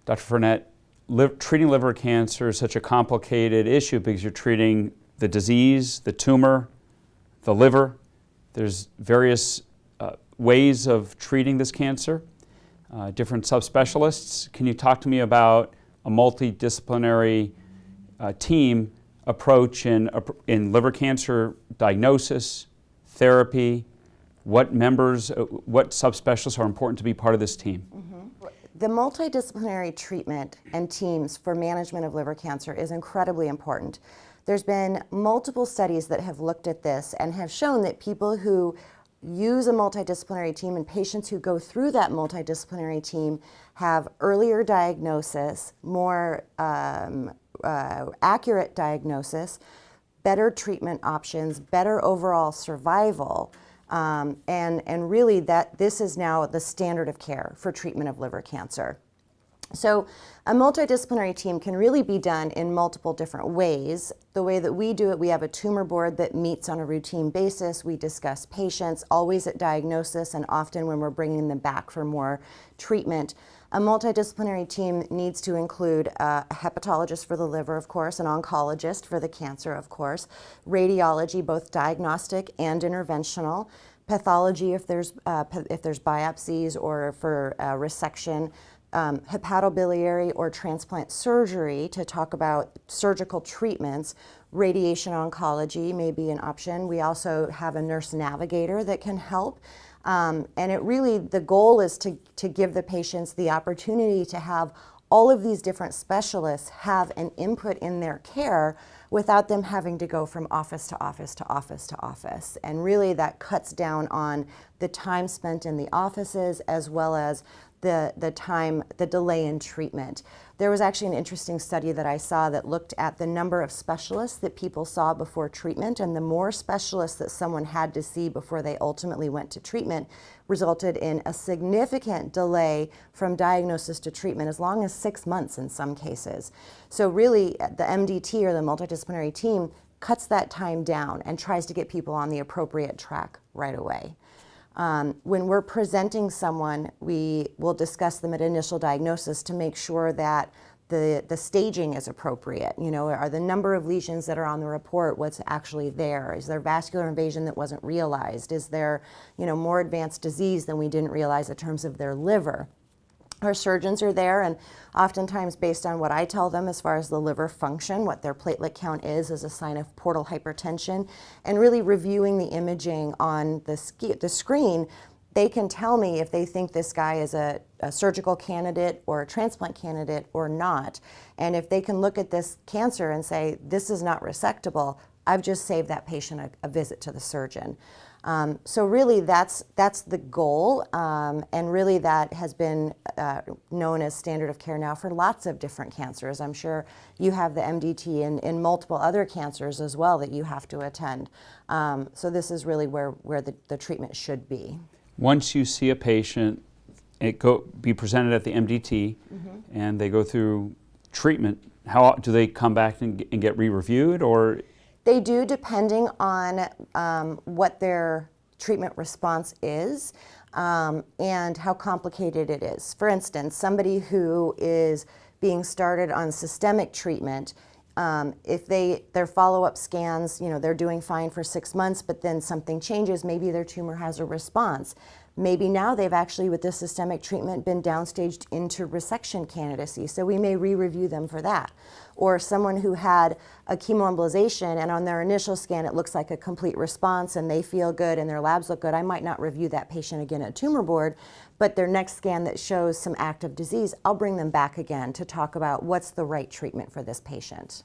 Dr. Frenette, treating liver cancer is such a complicated issue because you're treating the disease, the tumor, the liver. There's various ways of treating this cancer, different subspecialists. Can you talk to me about a multidisciplinary team approach in liver cancer diagnosis, therapy, what subspecialists are important to be part of this team? Mm-hmm. The multidisciplinary treatment and teams for management of liver cancer is incredibly important. There's been multiple studies that have looked at this and have shown that people who use a multidisciplinary team and patients who go through that multidisciplinary team have earlier diagnosis, more accurate diagnosis, better treatment options, better overall survival, and really that this is now the standard of care for treatment of liver cancer. So a multidisciplinary team can really be done in multiple different ways. The way that we do it, we have a tumor board that meets on a routine basis. We discuss patients, always at diagnosis and often when we're bringing them back for more treatment. A multidisciplinary team needs to include a hepatologist for the liver, of course, an oncologist for the cancer, of course, radiology, both diagnostic and interventional, pathology if there's biopsies or for resection, hepatobiliary or transplant surgery to talk about surgical treatments. Radiation oncology may be an option. We also have a nurse navigator that can help. And the goal is to give the patients the opportunity to have all of these different specialists have an input in their care without them having to go from office to office to office to office. And really that cuts down on the time spent in the offices as well as the delay in treatment. There was actually an interesting study that I saw that looked at the number of specialists that people saw before treatment, and the more specialists that someone had to see before they ultimately went to treatment resulted in a significant delay from diagnosis to treatment, as long as 6 months in some cases. So really, the MDT or the multidisciplinary team cuts that time down and tries to get people on the appropriate track right away. When we're presenting someone, we will discuss them at initial diagnosis to make sure that the staging is appropriate. You know, are the number of lesions that are on the report what's actually there? Is there vascular invasion that wasn't realized? Is there, more advanced disease than we didn't realize in terms of their liver? Our surgeons are there, and oftentimes based on what I tell them as far as the liver function, what their platelet count is a sign of portal hypertension, and really reviewing the imaging on the screen, they can tell me if they think this guy is a surgical candidate or a transplant candidate or not. And if they can look at this cancer and say, this is not resectable, I've just saved that patient a visit to the surgeon. So really that's the goal, and really that has been known as standard of care now for lots of different cancers. I'm sure you have the MDT in multiple other cancers as well that you have to attend. So this is really where the treatment should be. Once you see a patient, be presented at the MDT, mm-hmm. and they go through treatment, how do they come back and get re-reviewed, or? They do, depending on what their treatment response is and how complicated it is. For instance, somebody who is being started on systemic treatment, if their follow-up scans, they're doing fine for 6 months, but then something changes, maybe their tumor has a response. Maybe now they've actually, with this systemic treatment, been downstaged into resection candidacy, so we may re-review them for that. Or someone who had a chemoembolization and on their initial scan it looks like a complete response and they feel good and their labs look good, I might not review that patient again at tumor board, but their next scan that shows some active disease, I'll bring them back again to talk about what's the right treatment for this patient.